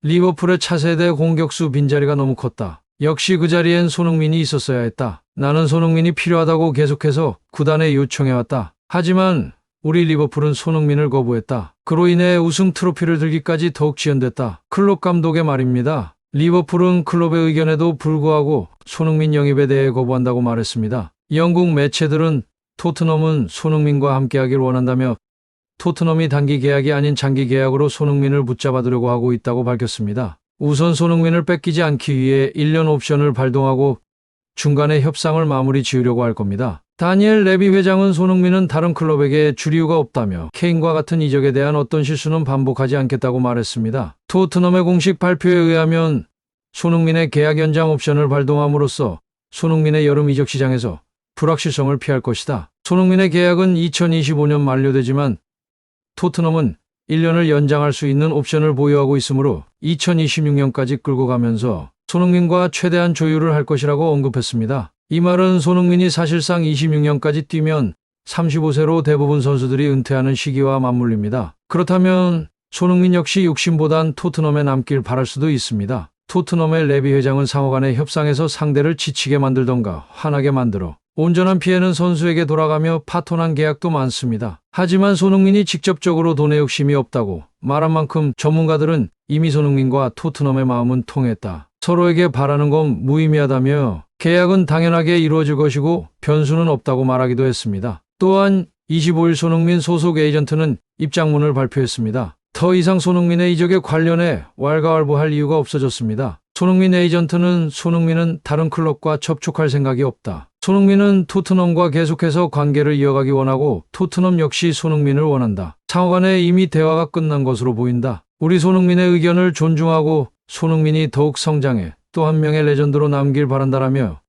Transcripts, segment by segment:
리버풀의 차세대 공격수 빈자리가 너무 컸다. 역시 그 자리엔 손흥민이 있었어야 했다. 나는 손흥민이 필요하다고 계속해서 구단에 요청해왔다. 하지만 우리 리버풀은 손흥민을 거부했다. 그로 인해 우승 트로피를 들기까지 더욱 지연됐다. 클롭 감독의 말입니다. 리버풀은 클롭의 의견에도 불구하고 손흥민 영입에 대해 거부한다고 말했습니다. 영국 매체들은 토트넘은 손흥민과 함께하길 원한다며 토트넘이 단기 계약이 아닌 장기 계약으로 손흥민을 붙잡아두려고 하고 있다고 밝혔습니다. 우선 손흥민을 뺏기지 않기 위해 1년 옵션을 발동하고 중간에 협상을 마무리 지으려고 할 겁니다. 다니엘 레비 회장은 손흥민은 다른 클럽에게 줄 이유가 없다며 케인과 같은 이적에 대한 어떤 실수는 반복하지 않겠다고 말했습니다. 토트넘의 공식 발표에 의하면 손흥민의 계약 연장 옵션을 발동함으로써 손흥민의 여름 이적 시장에서 불확실성을 피할 것이다. 손흥민의 계약은 2025년 만료되지만 토트넘은 1년을 연장할 수 있는 옵션을 보유하고 있으므로 2026년까지 끌고 가면서 손흥민과 최대한 조율을 할 것이라고 언급했습니다. 이 말은 손흥민이 사실상 26년까지 뛰면 35세로 대부분 선수들이 은퇴하는 시기와 맞물립니다. 그렇다면 손흥민 역시 욕심보단 토트넘에 남길 바랄 수도 있습니다. 토트넘의 레비 회장은 상호간의 협상에서 상대를 지치게 만들던가 화나게 만들어 온전한 피해는 선수에게 돌아가며 파토난 계약도 많습니다. 하지만 손흥민이 직접적으로 돈에 욕심이 없다고 말한 만큼 전문가들은 이미 손흥민과 토트넘의 마음은 통했다. 서로에게 바라는 건 무의미하다며 계약은 당연하게 이루어질 것이고 변수는 없다고 말하기도 했습니다. 또한 25일 손흥민 소속 에이전트는 입장문을 발표했습니다. 더 이상 손흥민의 이적에 관련해 왈가왈부할 이유가 없어졌습니다. 손흥민 에이전트는 손흥민은 다른 클럽과 접촉할 생각이 없다. 손흥민은 토트넘과 계속해서 관계를 이어가기 원하고 토트넘 역시 손흥민을 원한다. 상호간에 이미 대화가 끝난 것으로 보인다. 우리 손흥민의 의견을 존중하고 손흥민이 더욱 성장해 또 한 명의 레전드로 남길 바란다라며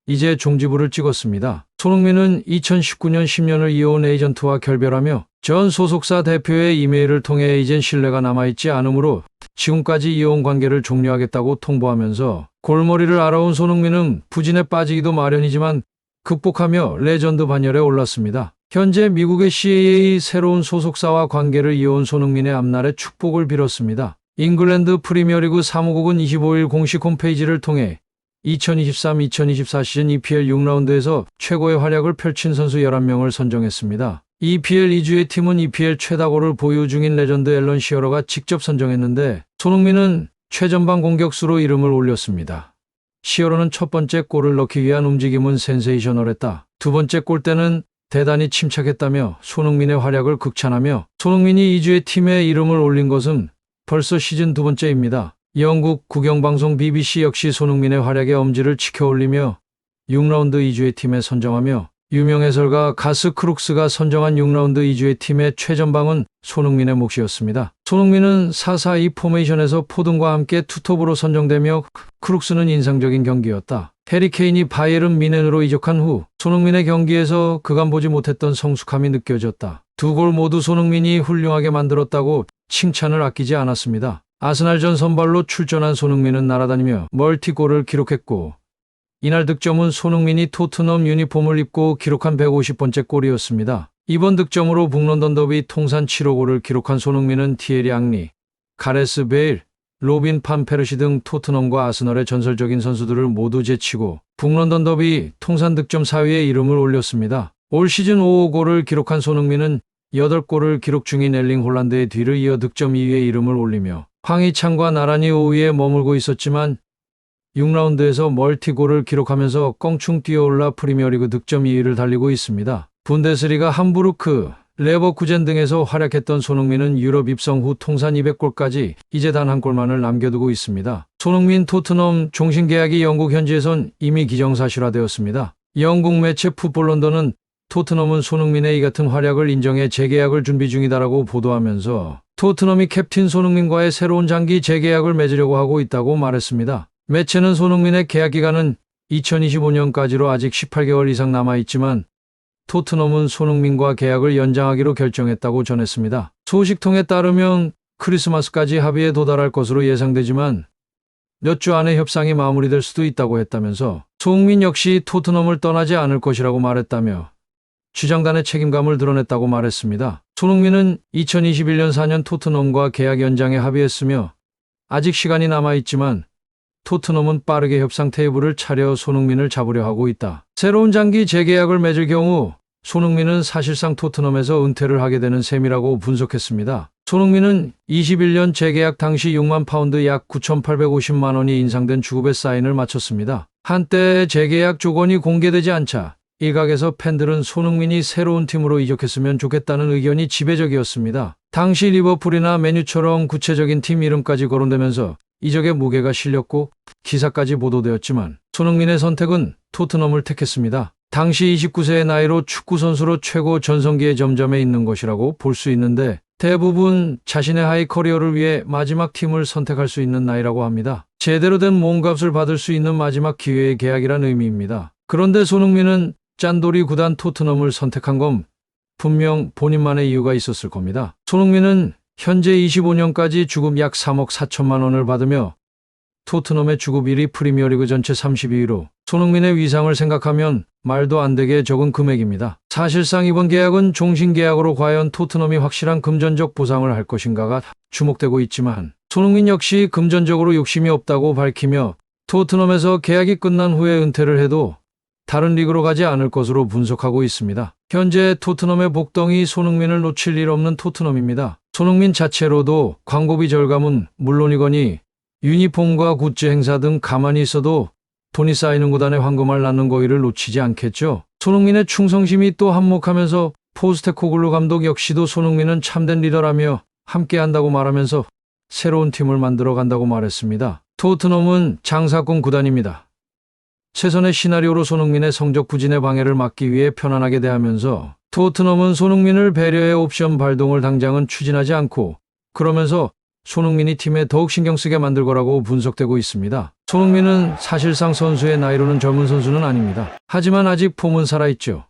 이제 종지부를 찍었습니다. 손흥민은 2019년 10년을 이어온 에이전트와 결별하며 전 소속사 대표의 이메일을 통해 이젠 신뢰가 남아있지 않으므로 지금까지 이어온 관계를 종료하겠다고 통보하면서 골머리를 알아온 손흥민은 부진에 빠지기도 마련이지만 극복하며 레전드 반열에 올랐습니다. 현재 미국의 CAA 새로운 소속사와 관계를 이어온 손흥민의 앞날에 축복을 빌었습니다. 잉글랜드 프리미어리그 사무국은 25일 공식 홈페이지를 통해 2023-2024 시즌 EPL 6라운드에서 최고의 활약을 펼친 선수 11명을 선정했습니다. EPL 2주의 팀은 EPL 최다골을 보유 중인 레전드 앨런 시어러가 직접 선정했는데 손흥민은 최전방 공격수로 이름을 올렸습니다. 시어러는 첫 번째 골을 넣기 위한 움직임은 센세이셔널했다. 두 번째 골 때는 대단히 침착했다며 손흥민의 활약을 극찬하며 손흥민이 2주의 팀에 이름을 올린 것은 벌써 시즌 두 번째입니다. 영국 국영방송 BBC 역시 손흥민의 활약의 엄지를 치켜올리며 6라운드 2주의 팀에 선정하며 유명 해설가 가스 크룩스가 선정한 6라운드 2주의 팀의 최전방은 손흥민의 몫이었습니다. 손흥민은 4-4-2 포메이션에서 포든과 함께 투톱으로 선정되며 크룩스는 인상적인 경기였다. 해리 케인이 바이에른 뮌헨으로 이적한 후 손흥민의 경기에서 그간 보지 못했던 성숙함이 느껴졌다. 두 골 모두 손흥민이 훌륭하게 만들었다고 칭찬을 아끼지 않았습니다. 아스날전 선발로 출전한 손흥민은 날아다니며 멀티골을 기록했고 이날 득점은 손흥민이 토트넘 유니폼을 입고 기록한 150번째 골이었습니다. 이번 득점으로 북런던 더비 통산 7호 골을 기록한 손흥민은 티에리 앙리, 가레스 베일, 로빈 판 페르시 등 토트넘과 아스널의 전설적인 선수들을 모두 제치고 북런던 더비 통산 득점 4위에 이름을 올렸습니다. 올 시즌 5호 골을 기록한 손흥민은 8골을 기록 중인 엘링 홀란드의 뒤를 이어 득점 2위에 이름을 올리며 황희찬과 나란히 5위에 머물고 있었지만 6라운드에서 멀티골을 기록하면서 껑충 뛰어올라 프리미어리그 득점 2위를 달리고 있습니다. 분데스리가 함부르크, 레버쿠젠 등에서 활약했던 손흥민은 유럽 입성 후 통산 200골까지 이제 단 한 골만을 남겨두고 있습니다. 손흥민 토트넘 종신 계약이 영국 현지에선 이미 기정사실화되었습니다. 영국 매체 풋볼 런던은 토트넘은 손흥민의 이 같은 활약을 인정해 재계약을 준비 중이다라고 보도하면서 토트넘이 캡틴 손흥민과의 새로운 장기 재계약을 맺으려고 하고 있다고 말했습니다. 매체는 손흥민의 계약 기간은 2025년까지로 아직 18개월 이상 남아있지만 토트넘은 손흥민과 계약을 연장하기로 결정했다고 전했습니다. 소식통에 따르면 크리스마스까지 합의에 도달할 것으로 예상되지만 몇 주 안에 협상이 마무리될 수도 있다고 했다면서 손흥민 역시 토트넘을 떠나지 않을 것이라고 말했다며 주장단의 책임감을 드러냈다고 말했습니다. 손흥민은 2021년 4년 토트넘과 계약 연장에 합의했으며 아직 시간이 남아있지만 토트넘은 빠르게 협상 테이블을 차려 손흥민을 잡으려 하고 있다. 새로운 장기 재계약을 맺을 경우 손흥민은 사실상 토트넘에서 은퇴를 하게 되는 셈이라고 분석했습니다. 손흥민은 21년 재계약 당시 6만 파운드 약 9,850만 원이 인상된 주급의 사인을 마쳤습니다. 한때 재계약 조건이 공개되지 않자 일각에서 팬들은 손흥민이 새로운 팀으로 이적했으면 좋겠다는 의견이 지배적이었습니다. 당시 리버풀이나 맨유처럼 구체적인 팀 이름까지 거론되면서 이적의 무게가 실렸고 기사까지 보도되었지만 손흥민의 선택은 토트넘을 택했습니다. 당시 29세의 나이로 축구선수로 최고 전성기에 점점해 있는 것이라고 볼 수 있는데 대부분 자신의 하이 커리어를 위해 마지막 팀을 선택할 수 있는 나이라고 합니다. 제대로 된 몸값을 받을 수 있는 마지막 기회의 계약이란 의미입니다. 그런데 손흥민은 짠돌이 구단 토트넘을 선택한 건 분명 본인만의 이유가 있었을 겁니다. 손흥민은 현재 25년까지 주급 약 3억 4천만 원을 받으며 토트넘의 주급 1위 프리미어리그 전체 32위로 손흥민의 위상을 생각하면 말도 안 되게 적은 금액입니다. 사실상 이번 계약은 종신계약으로 과연 토트넘이 확실한 금전적 보상을 할 것인가가 주목되고 있지만 손흥민 역시 금전적으로 욕심이 없다고 밝히며 토트넘에서 계약이 끝난 후에 은퇴를 해도 다른 리그로 가지 않을 것으로 분석하고 있습니다. 현재 토트넘의 복덩이 손흥민을 놓칠 일 없는 토트넘입니다. 손흥민 자체로도 광고비 절감은 물론이거니 유니폼과 굿즈 행사 등 가만히 있어도 돈이 쌓이는 구단에 황금알 낳는 거위를 놓치지 않겠죠. 손흥민의 충성심이 또 한몫하면서 포스테코글루 감독 역시도 손흥민은 참된 리더라며 함께한다고 말하면서 새로운 팀을 만들어 간다고 말했습니다. 토트넘은 장사꾼 구단입니다. 최선의 시나리오로 손흥민의 성적 부진의 방해를 막기 위해 편안하게 대하면서 토트넘은 손흥민을 배려해 옵션 발동을 당장은 추진하지 않고 그러면서 손흥민이 팀에 더욱 신경 쓰게 만들 거라고 분석되고 있습니다. 손흥민은 사실상 선수의 나이로는 젊은 선수는 아닙니다. 하지만 아직 폼은 살아있죠.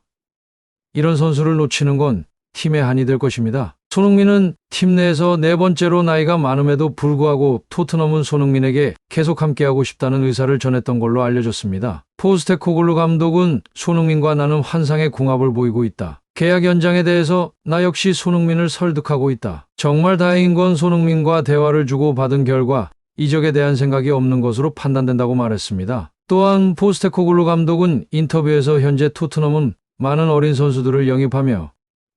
이런 선수를 놓치는 건 팀의 한이 될 것입니다. 손흥민은 팀 내에서 네 번째로 나이가 많음에도 불구하고 토트넘은 손흥민에게 계속 함께하고 싶다는 의사를 전했던 걸로 알려졌습니다. 포스테코글루 감독은 손흥민과 나는 환상의 궁합을 보이고 있다. 계약 연장에 대해서 나 역시 손흥민을 설득하고 있다. 정말 다행인 건 손흥민과 대화를 주고 받은 결과 이적에 대한 생각이 없는 것으로 판단된다고 말했습니다. 또한 포스테코글루 감독은 인터뷰에서 현재 토트넘은 많은 어린 선수들을 영입하며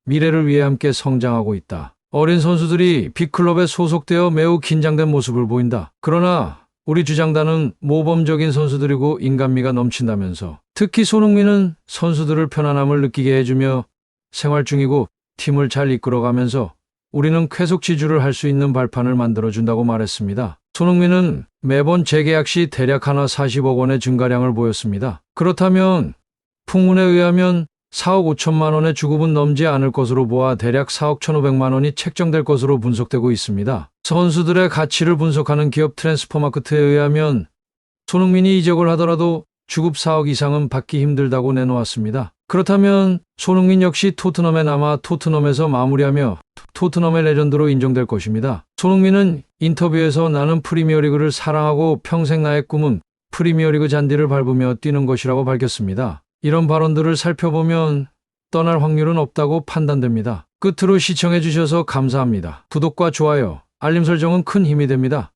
미래를 위해 함께 성장하고 있다. 어린 선수들이 빅클럽에 소속되어 매우 긴장된 모습을 보인다. 그러나 우리 주장단은 모범적인 선수들이고 인간미가 넘친다면서 특히 손흥민은 선수들을 편안함을 느끼게 해주며 생활 중이고 팀을 잘 이끌어가면서 우리는 쾌속 지주를 할 수 있는 발판을 만들어준다고 말했습니다. 손흥민은 매번 재계약 시 대략 하나 40억 원의 증가량을 보였습니다. 그렇다면 풍문에 의하면 4억 5천만 원의 주급은 넘지 않을 것으로 보아 대략 4억 1,500만 원이 책정될 것으로 분석되고 있습니다. 선수들의 가치를 분석하는 기업 트랜스퍼마크트에 의하면 손흥민이 이적을 하더라도 주급 4억 이상은 받기 힘들다고 내놓았습니다. 그렇다면 손흥민 역시 토트넘에 남아 토트넘에서 마무리하며 토트넘의 레전드로 인정될 것입니다. 손흥민은 인터뷰에서 나는 프리미어리그를 사랑하고 평생 나의 꿈은 프리미어리그 잔디를 밟으며 뛰는 것이라고 밝혔습니다. 이런 발언들을 살펴보면 떠날 확률은 없다고 판단됩니다. 끝으로 시청해 주셔서 감사합니다. 구독과 좋아요, 알림 설정은 큰 힘이 됩니다.